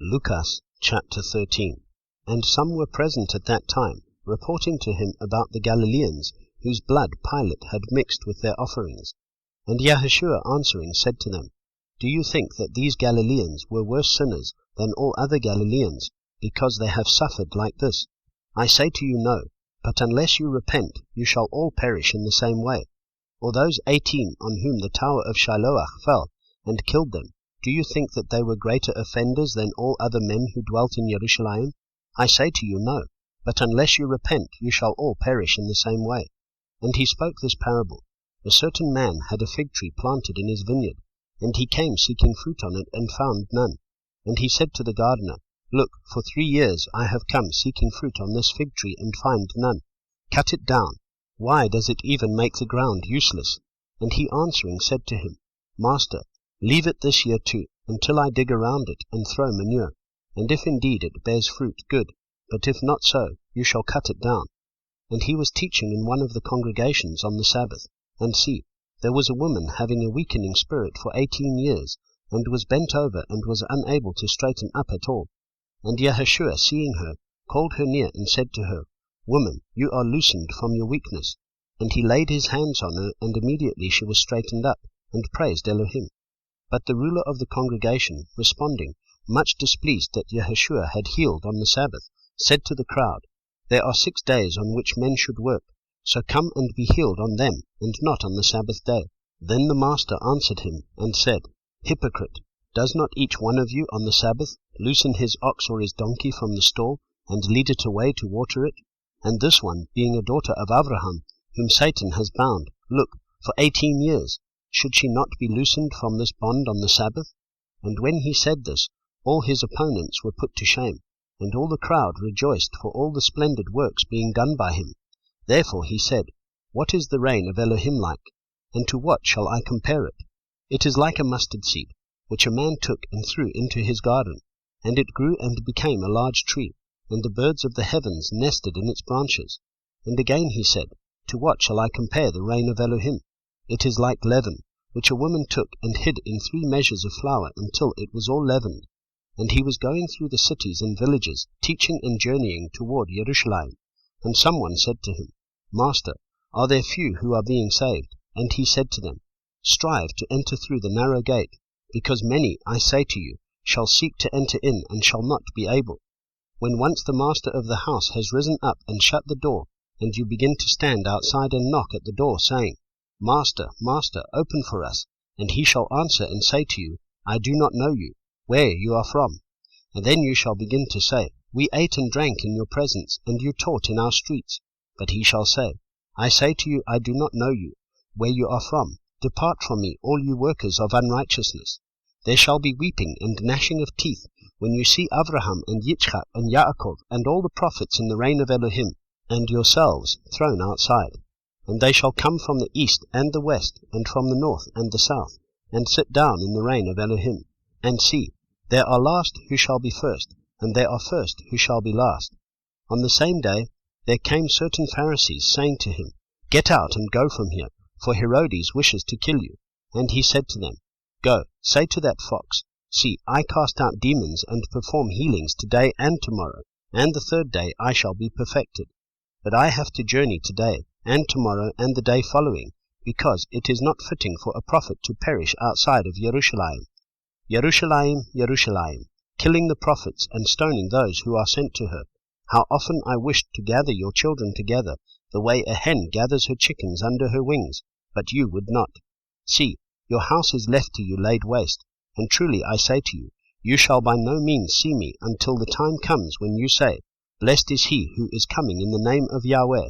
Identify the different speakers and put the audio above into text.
Speaker 1: Luqas chapter 13. And some were present at that time, reporting to him about the Galileans, whose blood Pilate had mixed with their offerings. And Yahushua answering said to them, Do you think that these Galileans were worse sinners than all other Galileans, because they have suffered like this? I say to you, no, but unless you repent, you shall all perish in the same way. Or those 18 on whom the tower of Shalom fell, and killed them, do you think that they were greater offenders than all other men who dwelt in Jerusalem? I say to you, no, but unless you repent, you shall all perish in the same way. And he spoke this parable. A certain man had a fig tree planted in his vineyard, and he came seeking fruit on it, and found none. And he said to the gardener, Look, for 3 years I have come seeking fruit on this fig tree, and find none. Cut it down. Why does it even make the ground useless? And he answering said to him, Master, leave it this year too, until I dig around it, and throw manure. And if indeed it bears fruit, good, but if not so, you shall cut it down. And he was teaching in one of the congregations on the Sabbath. And see, there was a woman having a weakening spirit for 18 years, and was bent over, and was unable to straighten up at all. And Yahushua, seeing her, called her near, and said to her, Woman, you are loosened from your weakness. And he laid his hands on her, and immediately she was straightened up, and praised Elohim. But the ruler of the congregation, responding, much displeased that Yahushua had healed on the Sabbath, said to the crowd, There are 6 days on which men should work, so come and be healed on them, and not on the Sabbath day. Then the master answered him, and said, Hypocrite, does not each one of you on the Sabbath loosen his ox or his donkey from the stall, and lead it away to water it? And this one, being a daughter of Abraham, whom Satan has bound, look, for 18 years, should she not be loosened from this bond on the Sabbath? And when he said this, all his opponents were put to shame, and all the crowd rejoiced for all the splendid works being done by him. Therefore he said, What is the reign of Elohim like? And to what shall I compare it? It is like a mustard seed, which a man took and threw into his garden, and it grew and became a large tree, and the birds of the heavens nested in its branches. And again he said, To what shall I compare the reign of Elohim? It is like leaven, which a woman took and hid in 3 measures of flour until it was all leavened. And he was going through the cities and villages, teaching and journeying toward Jerusalem. And someone said to him, Master, are there few who are being saved? And he said to them, Strive to enter through the narrow gate, because many, I say to you, shall seek to enter in, and shall not be able. When once the master of the house has risen up and shut the door, and you begin to stand outside and knock at the door, saying, Master, Master, open for us. And he shall answer and say to you, I do not know you, where you are from. And then you shall begin to say, We ate and drank in your presence, and you taught in our streets. But he shall say, I say to you, I do not know you, where you are from. Depart from me, all you workers of unrighteousness. There shall be weeping and gnashing of teeth, when you see Abraham and Yitzchak and Yaakov and all the prophets in the reign of Elohim, and yourselves thrown outside. And they shall come from the east and the west, and from the north and the south, and sit down in the reign of Elohim. And see, there are last who shall be first, and there are first who shall be last. On the same day there came certain Pharisees, saying to him, Get out and go from here, for Herodes wishes to kill you. And he said to them, Go, say to that fox, See, I cast out demons and perform healings today and tomorrow, and the 3rd day I shall be perfected. But I have to journey today, and tomorrow, and the day following, because it is not fitting for a prophet to perish outside of Jerusalem. Jerusalem, Jerusalem, killing the prophets and stoning those who are sent to her. How often I wished to gather your children together, the way a hen gathers her chickens under her wings, but you would not. See, your house is left to you laid waste, and truly I say to you, you shall by no means see me until the time comes when you say, Blessed is he who is coming in the name of Yahweh.